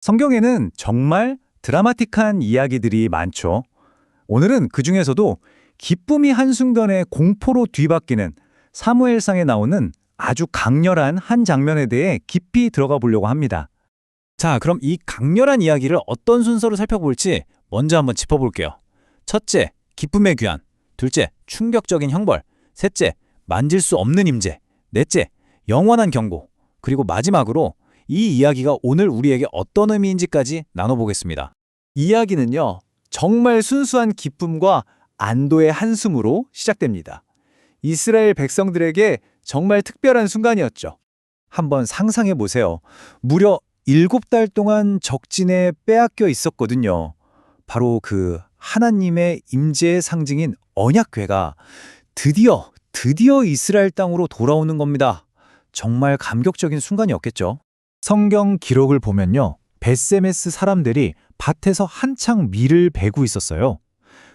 성경에는 정말 드라마틱한 이야기들이 많죠. 오늘은 그중에서도 기쁨이 한순간에 공포로 뒤바뀌는 사무엘상에 나오는 아주 강렬한 한 장면에 대해 깊이 들어가 보려고 합니다. 자, 그럼 이 강렬한 이야기를 어떤 순서로 살펴볼지 먼저 한번 짚어볼게요. 첫째, 기쁨의 귀환. 둘째, 충격적인 형벌. 셋째, 만질 수 없는 임재. 넷째, 영원한 경고. 그리고 마지막으로 이 이야기가 오늘 우리에게 어떤 의미인지까지 나눠보겠습니다. 이야기는요, 정말 순수한 기쁨과 안도의 한숨으로 시작됩니다. 이스라엘 백성들에게 정말 특별한 순간이었죠. 한번 상상해 보세요. 무려 7달 동안 적진에 빼앗겨 있었거든요. 바로 그 하나님의 임재의 상징인 언약궤가 드디어 이스라엘 땅으로 돌아오는 겁니다. 정말 감격적인 순간이었겠죠. 성경 기록을 보면요, 벳세메스 사람들이 밭에서 한창 밀을 베고 있었어요.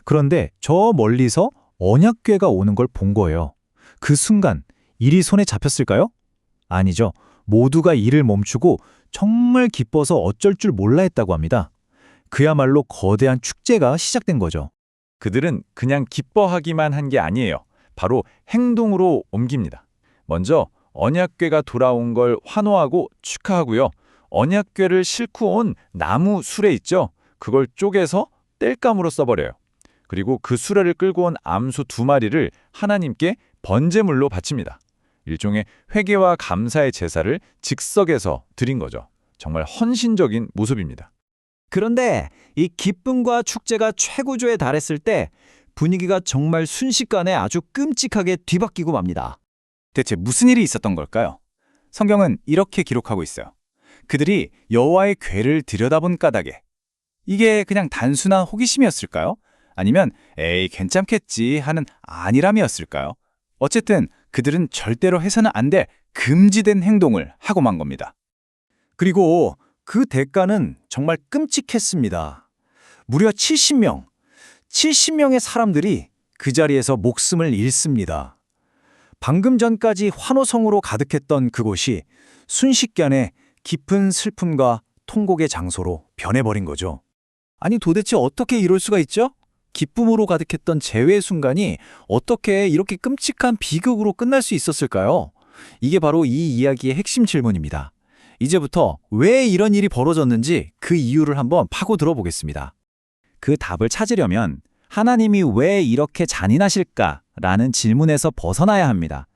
그런데 저 멀리서 언약궤가 오는 걸 본 거예요. 그 순간 일이 손에 잡혔을까요? 아니죠. 모두가 일을 멈추고 정말 기뻐서 어쩔 줄 몰라 했다고 합니다. 그야말로 거대한 축제가 시작된 거죠. 그들은 그냥 기뻐하기만 한 게 아니에요. 바로 행동으로 옮깁니다. 먼저 언약궤가 돌아온 걸 환호하고 축하하고요. 언약궤를 싣고 온 나무 수레 있죠? 그걸 쪼개서 땔감으로 써버려요. 그리고 그 수레를 끌고 온 암소 2마리를 하나님께 번제물로 바칩니다. 일종의 회개와 감사의 제사를 즉석에서 드린 거죠. 정말 헌신적인 모습입니다. 그런데 이 기쁨과 축제가 최고조에 달했을 때 분위기가 정말 순식간에 아주 끔찍하게 뒤바뀌고 맙니다. 대체 무슨 일이 있었던 걸까요? 성경은 이렇게 기록하고 있어요. 그들이 여호와의 궤를 들여다본 까닭에. 이게 그냥 단순한 호기심이었을까요? 아니면 에이 괜찮겠지 하는 안일함이었을까요? 어쨌든 그들은 절대로 해서는 안 될 금지된 행동을 하고 만 겁니다. 그리고 그 대가는 정말 끔찍했습니다. 무려 70명의 사람들이 그 자리에서 목숨을 잃습니다. 방금 전까지 환호성으로 가득했던 그곳이 순식간에 깊은 슬픔과 통곡의 장소로 변해버린 거죠. 아니 도대체 어떻게 이럴 수가 있죠? 기쁨으로 가득했던 재회의 순간이 어떻게 이렇게 끔찍한 비극으로 끝날 수 있었을까요? 이게 바로 이 이야기의 핵심 질문입니다. 이제부터 왜 이런 일이 벌어졌는지 그 이유를 한번 파고 들어보겠습니다. 그 답을 찾으려면 하나님이 왜 이렇게 잔인하실까라는 질문에서 벗어나야 합니다.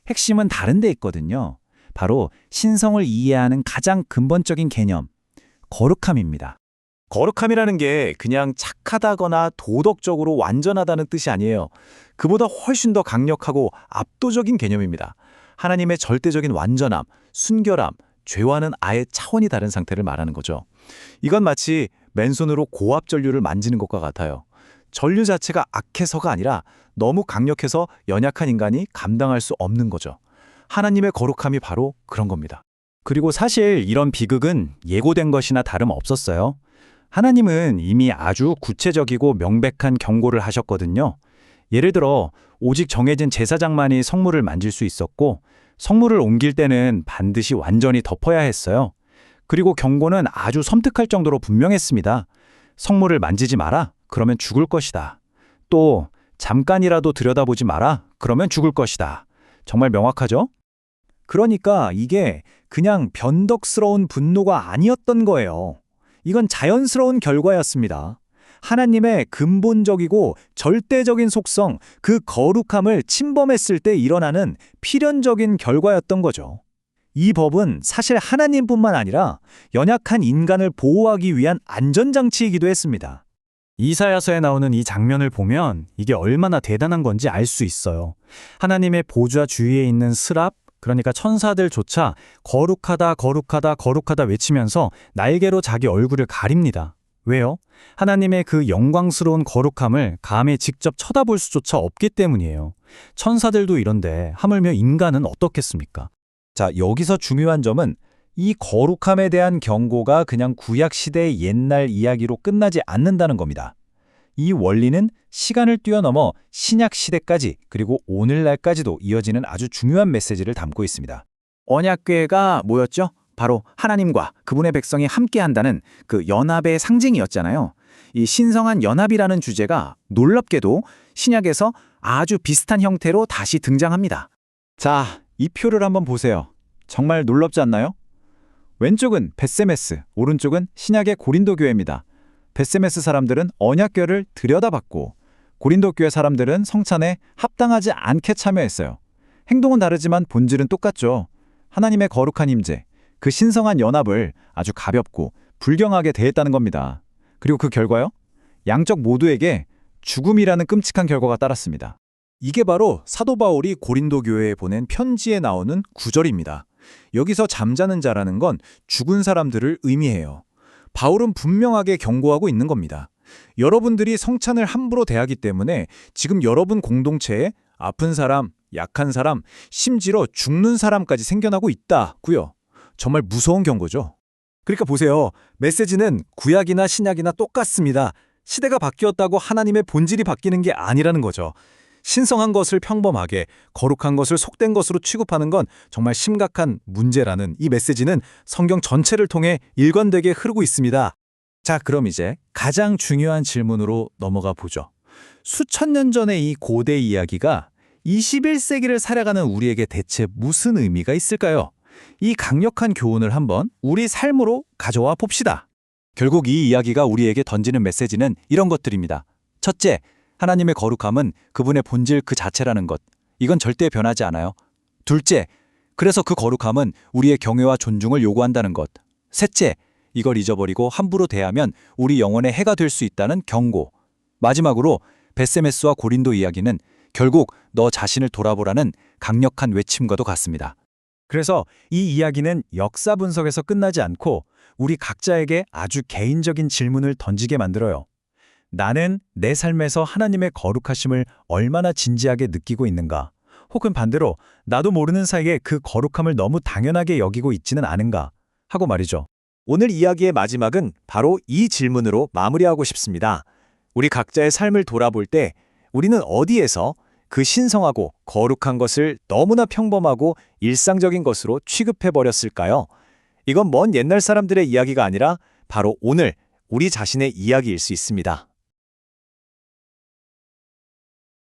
핵심은 다른 데 있거든요. 바로 신성을 이해하는 가장 근본적인 개념, 거룩함입니다. 거룩함이라는 게 그냥 착하다거나 도덕적으로 완전하다는 뜻이 아니에요. 그보다 훨씬 더 강력하고 압도적인 개념입니다. 하나님의 절대적인 완전함, 순결함, 죄와는 아예 차원이 다른 상태를 말하는 거죠. 이건 마치 맨손으로 고압 전류를 만지는 것과 같아요. 전류 자체가 악해서가 아니라 너무 강력해서 연약한 인간이 감당할 수 없는 거죠. 하나님의 거룩함이 바로 그런 겁니다. 그리고 사실 이런 비극은 예고된 것이나 다름없었어요. 하나님은 이미 아주 구체적이고 명백한 경고를 하셨거든요. 예를 들어 오직 정해진 제사장만이 성물을 만질 수 있었고 성물을 옮길 때는 반드시 완전히 덮어야 했어요. 그리고 경고는 아주 섬뜩할 정도로 분명했습니다. 성물을 만지지 마라. 그러면 죽을 것이다. 또 잠깐이라도 들여다보지 마라. 그러면 죽을 것이다. 정말 명확하죠? 그러니까 이게 그냥 변덕스러운 분노가 아니었던 거예요. 이건 자연스러운 결과였습니다. 하나님의 근본적이고 절대적인 속성, 그 거룩함을 침범했을 때 일어나는 필연적인 결과였던 거죠. 이 법은 사실 하나님뿐만 아니라 연약한 인간을 보호하기 위한 안전장치이기도 했습니다. 이사야서에 나오는 이 장면을 보면 이게 얼마나 대단한 건지 알 수 있어요. 하나님의 보좌 주위에 있는 스랍, 그러니까 천사들조차 거룩하다, 거룩하다, 거룩하다 외치면서 날개로 자기 얼굴을 가립니다. 왜요? 하나님의 그 영광스러운 거룩함을 감히 직접 쳐다볼 수조차 없기 때문이에요. 천사들도 이런데 하물며 인간은 어떻겠습니까? 자, 여기서 중요한 점은 이 거룩함에 대한 경고가 그냥 구약시대의 옛날 이야기로 끝나지 않는다는 겁니다. 이 원리는 시간을 뛰어넘어 신약시대까지 그리고 오늘날까지도 이어지는 아주 중요한 메시지를 담고 있습니다. 언약궤가 뭐였죠? 바로 하나님과 그분의 백성이 함께한다는 그 연합의 상징이었잖아요. 이 신성한 연합이라는 주제가 놀랍게도 신약에서 아주 비슷한 형태로 다시 등장합니다. 자, 이 표를 한번 보세요. 정말 놀랍지 않나요? 왼쪽은 벳세메스, 오른쪽은 신약의 고린도 교회입니다. 벳세메스 사람들은 언약궤를 들여다봤고 고린도 교회 사람들은 성찬에 합당하지 않게 참여했어요. 행동은 다르지만 본질은 똑같죠. 하나님의 거룩한 임재, 그 신성한 연합을 아주 가볍고 불경하게 대했다는 겁니다. 그리고 그 결과요? 양쪽 모두에게 죽음이라는 끔찍한 결과가 따랐습니다. 이게 바로 사도 바울이 고린도 교회에 보낸 편지에 나오는 구절입니다. 여기서 잠자는 자라는 건 죽은 사람들을 의미해요. 바울은 분명하게 경고하고 있는 겁니다. 여러분들이 성찬을 함부로 대하기 때문에 지금 여러분 공동체에 아픈 사람, 약한 사람, 심지어 죽는 사람까지 생겨나고 있다고요. 정말 무서운 경고죠. 그러니까 보세요. 메시지는 구약이나 신약이나 똑같습니다. 시대가 바뀌었다고 하나님의 본질이 바뀌는 게 아니라는 거죠. 신성한 것을 평범하게, 거룩한 것을 속된 것으로 취급하는 건 정말 심각한 문제라는 이 메시지는 성경 전체를 통해 일관되게 흐르고 있습니다. 자, 그럼 이제 가장 중요한 질문으로 넘어가 보죠. 수천 년 전의 이 고대 이야기가 21세기를 살아가는 우리에게 대체 무슨 의미가 있을까요? 이 강력한 교훈을 한번 우리 삶으로 가져와 봅시다. 결국 이 이야기가 우리에게 던지는 메시지는 이런 것들입니다. 첫째, 하나님의 거룩함은 그분의 본질 그 자체라는 것. 이건 절대 변하지 않아요. 둘째, 그래서 그 거룩함은 우리의 경외와 존중을 요구한다는 것. 셋째, 이걸 잊어버리고 함부로 대하면 우리 영혼에 해가 될 수 있다는 경고. 마지막으로 벳세메스와 고린도 이야기는 결국 너 자신을 돌아보라는 강력한 외침과도 같습니다. 그래서 이 이야기는 역사 분석에서 끝나지 않고 우리 각자에게 아주 개인적인 질문을 던지게 만들어요. 나는 내 삶에서 하나님의 거룩하심을 얼마나 진지하게 느끼고 있는가? 혹은 반대로 나도 모르는 사이에 그 거룩함을 너무 당연하게 여기고 있지는 않은가? 하고 말이죠. 오늘 이야기의 마지막은 바로 이 질문으로 마무리하고 싶습니다. 우리 각자의 삶을 돌아볼 때 우리는 어디에서 그 신성하고 거룩한 것을 너무나 평범하고 일상적인 것으로 취급해버렸을까요? 이건 먼 옛날 사람들의 이야기가 아니라 바로 오늘 우리 자신의 이야기일 수 있습니다.